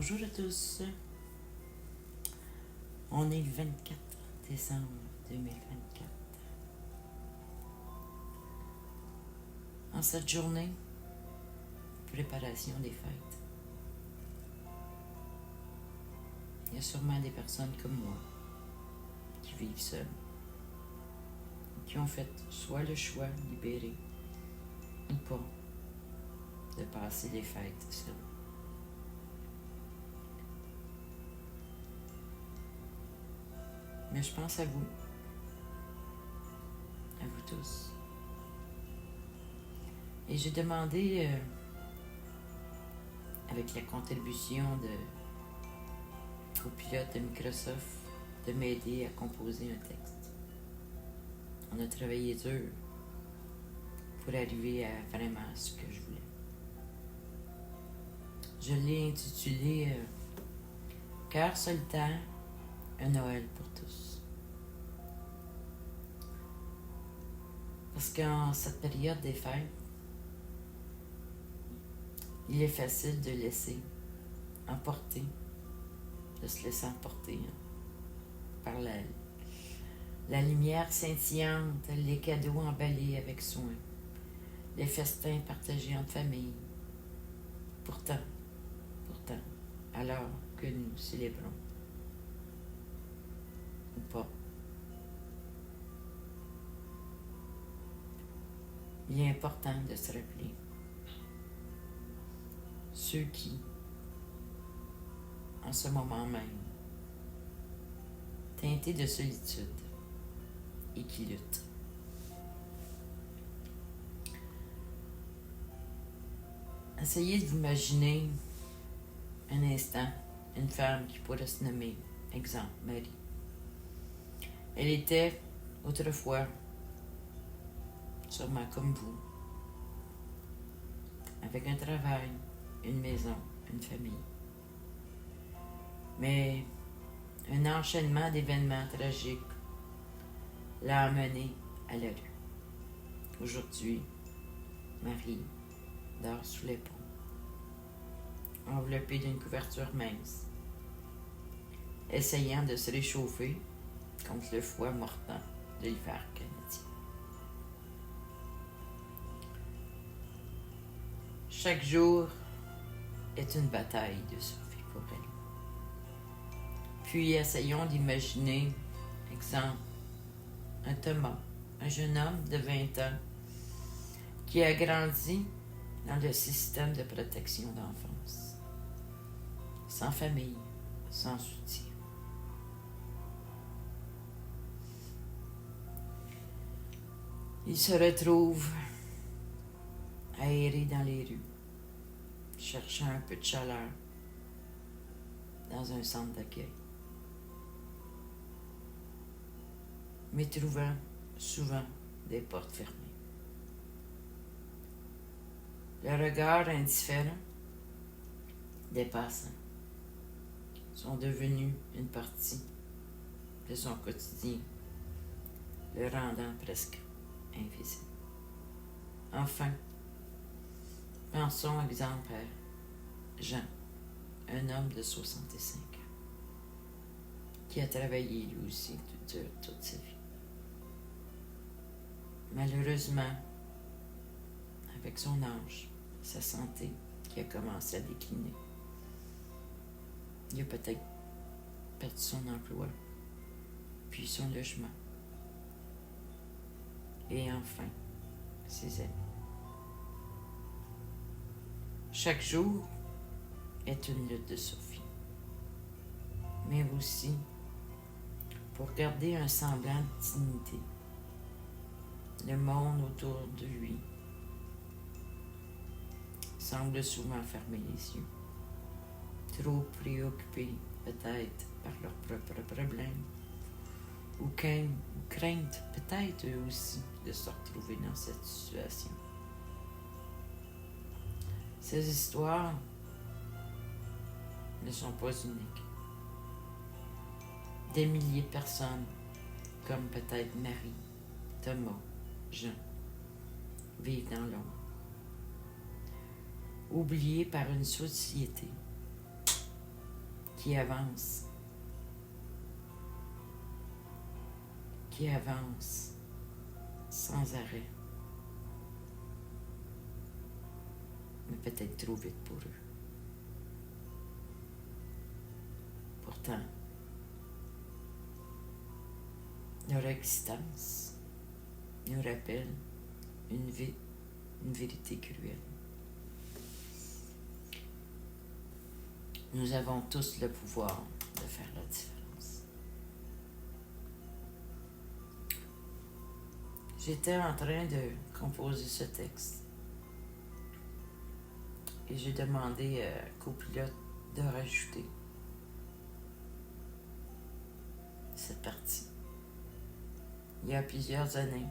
Bonjour à tous. On est le 24 décembre 2024. En cette journée, préparation des fêtes, il y a sûrement des personnes comme moi qui vivent seules, qui ont fait soit le choix libéré ou pas de passer les fêtes seules. Mais je pense à vous tous. Et j'ai demandé, avec la contribution de copilote de Microsoft, de m'aider à composer un texte. On a travaillé dur pour arriver à vraiment ce que je voulais. Je l'ai intitulé Cœur solitaire, un Noël pour tous. Parce qu'en cette période des fêtes, il est facile de laisser emporter, de se laisser emporter par la lumière scintillante, les cadeaux emballés avec soin, les festins partagés entre familles. Pourtant, alors que nous célébrons, ou pas, il est important de se rappeler ceux qui, en ce moment même, teintés de solitude et qui luttent. Essayez de vous imaginer un instant une femme qui pourrait se nommer, exemple, Marie. Elle était autrefois sûrement comme vous, avec un travail, une maison, une famille. Mais un enchaînement d'événements tragiques l'a amenée à la rue. Aujourd'hui, Marie dort sous les ponts, enveloppée d'une couverture mince, essayant de se réchauffer contre le froid mordant de l'hiver canadien. Chaque jour est une bataille de survie pour elle. Puis essayons d'imaginer, exemple, un Thomas, un jeune homme de 20 ans qui a grandi dans le système de protection d'enfance, sans famille, sans soutien. Il se retrouve à errer dans les rues, cherchant un peu de chaleur dans un centre d'accueil, mais trouvant souvent des portes fermées. Le regard indifférent des passants sont devenus une partie de son quotidien, le rendant presque invisible. Enfin, pensons exemple à Jean, un homme de 65 ans, qui a travaillé lui aussi toute sa vie. Malheureusement, avec son âge, sa santé qui a commencé à décliner, il a peut-être perdu son emploi, puis son logement, et enfin, ses amis. Chaque jour est une lutte de survie, mais aussi pour garder un semblant de dignité. Le monde autour de lui semble souvent fermer les yeux, trop préoccupés peut-être par leurs propres problèmes, ou craignent peut-être eux aussi de se retrouver dans cette situation. Ces histoires ne sont pas uniques. Des milliers de personnes, comme peut-être Marie, Thomas, Jean, vivent dans l'ombre, oubliés par une société qui avance sans arrêt, mais peut-être trop vite pour eux. Pourtant, leur existence nous rappelle une vérité cruelle. Nous avons tous le pouvoir de faire la différence. J'étais en train de composer ce texte et j'ai demandé à Copilote de rajouter cette partie. Il y a plusieurs années,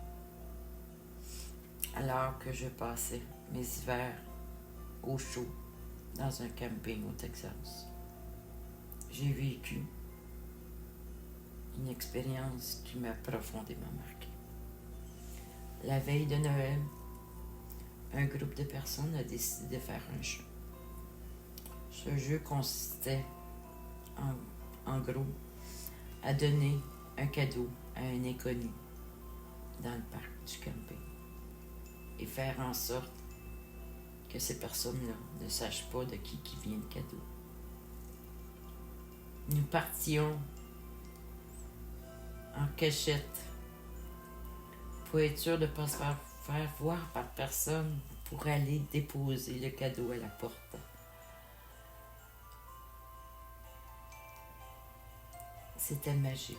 alors que je passais mes hivers au chaud dans un camping au Texas, j'ai vécu une expérience qui m'a profondément marquée. La veille de Noël, un groupe de personnes a décidé de faire un jeu. Ce jeu consistait, en gros, à donner un cadeau à un inconnu dans le parc du camping et faire en sorte que ces personnes-là ne sachent pas de qui vient le cadeau. Nous partions en cachette pour être sûr de ne pas se faire voir par personne pour aller déposer le cadeau à la porte. C'était magique.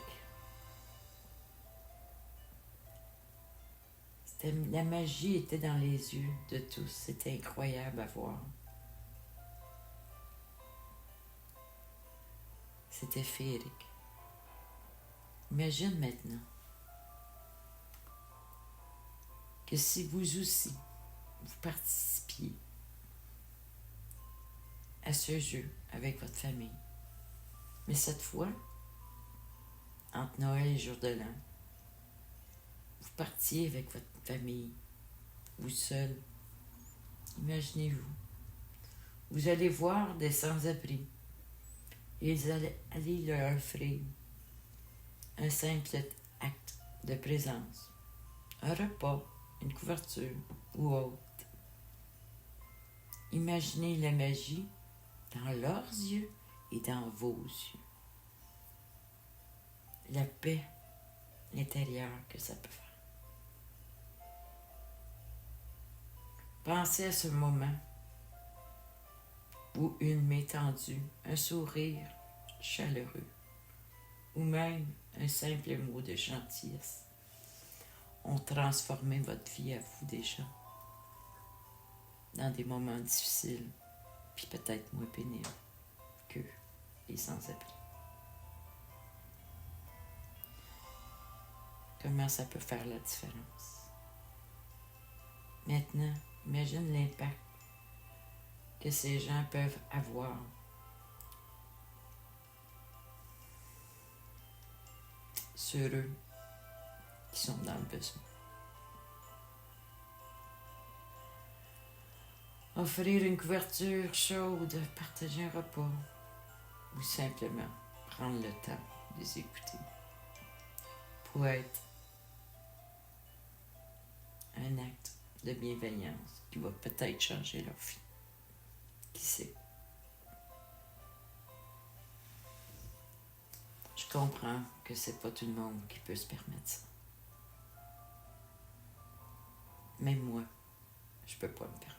La magie était dans les yeux de tous. C'était incroyable à voir. C'était féerique. Imagine maintenant que si vous aussi, vous participiez à ce jeu avec votre famille, mais cette fois, entre Noël et Jour de l'An, vous partiez avec votre famille, vous seul. Imaginez-vous, vous allez voir des sans-abri et ils allez leur offrir un simple acte de présence, un repas, une couverture ou autre. Imaginez la magie dans leurs yeux et dans vos yeux. La paix intérieure que ça peut faire. Pensez à ce moment où une main tendue, un sourire chaleureux, ou même un simple mot de gentillesse ont transformé votre vie à vous déjà dans des moments difficiles, puis peut-être moins pénibles que les sans-abri. Comment ça peut faire la différence? Maintenant, imagine l'impact que ces gens peuvent avoir sur eux qui sont dans le besoin. Offrir une couverture chaude, partager un repas ou simplement prendre le temps de les écouter pour être un acte de bienveillance qui va peut-être changer leur vie. Qui sait? Je comprends que c'est pas tout le monde qui peut se permettre ça. Même moi, je peux pas me permettre.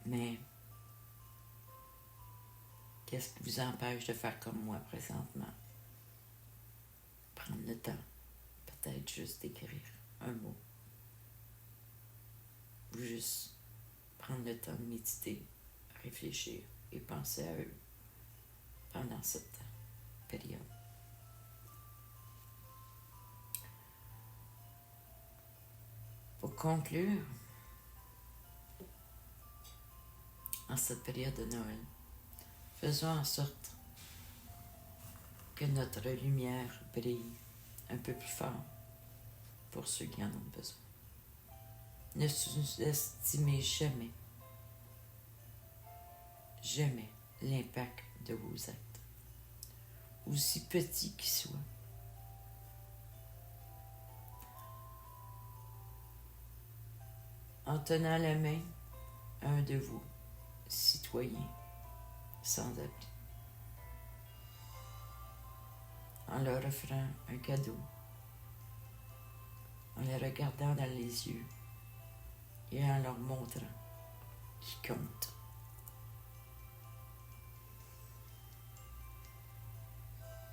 Mais qu'est-ce qui vous empêche de faire comme moi présentement? Prendre le temps, peut-être juste d'écrire un mot. Ou juste prendre le temps de méditer, réfléchir et penser à eux pendant cette période. Pour conclure, en cette période de Noël, faisons en sorte que notre lumière brille un peu plus fort pour ceux qui en ont besoin. Ne sous-estimez jamais jamais l'impact de vos actes, aussi petits qu'ils soient. En tenant la main à un de vous, citoyens sans abri, en leur offrant un cadeau, en les regardant dans les yeux et en leur montrant qui compte.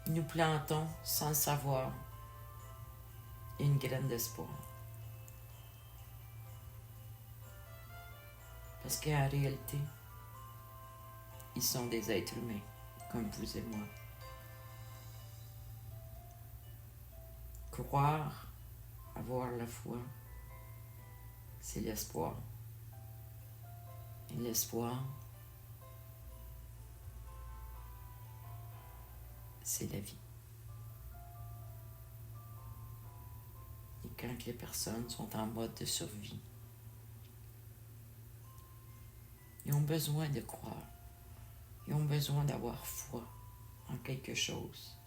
Nous plantons sans le savoir une graine d'espoir. Parce qu'en réalité, ils sont des êtres humains, comme vous et moi. Croire, avoir la foi, c'est l'espoir. Et l'espoir, c'est la vie. Et quand les personnes sont en mode de survie, ils ont besoin de croire. Ils ont besoin d'avoir foi en quelque chose.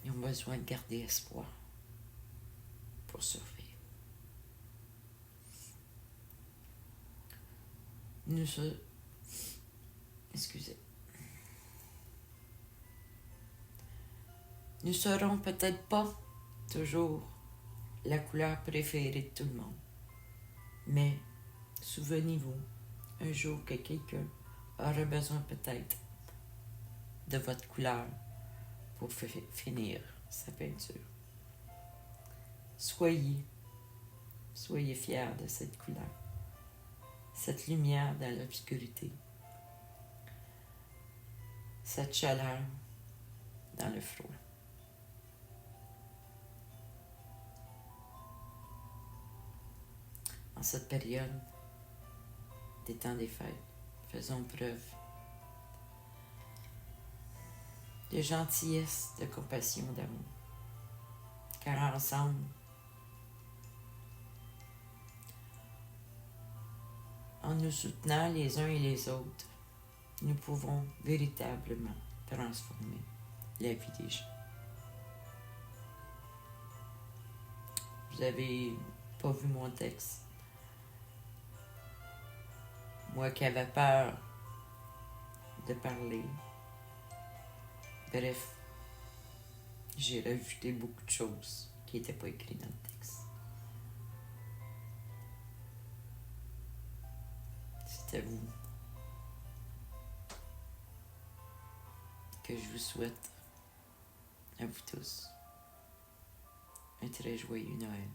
Ils ont besoin de garder espoir pour survivre. Nous serons peut-être pas toujours la couleur préférée de tout le monde. Mais souvenez-vous, un jour que quelqu'un aura besoin peut-être de votre couleur pour finir sa peinture. Soyez fiers de cette couleur, cette lumière dans l'obscurité, cette chaleur dans le froid. En cette période des temps des fêtes, faisons preuve de gentillesse, de compassion, d'amour. Car ensemble, en nous soutenant les uns et les autres, nous pouvons véritablement transformer la vie des gens. Vous avez pas vu mon texte? Moi qui avais peur de parler. Bref, j'ai rajouté beaucoup de choses qui n'étaient pas écrites dans le texte. C'est à vous que je vous souhaite, à vous tous, un très joyeux Noël.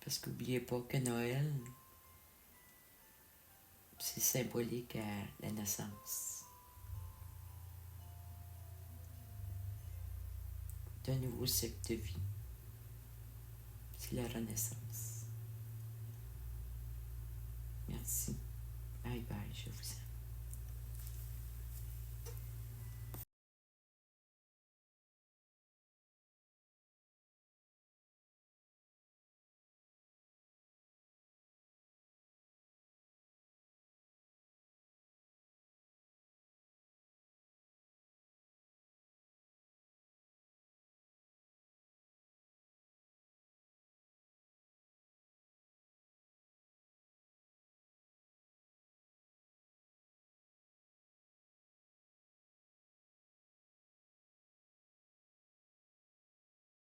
Parce qu'oubliez pas que Noël, c'est symbolique à la naissance d'un nouveau cycle de vie. C'est la renaissance. Merci. Bye bye, je vous aime.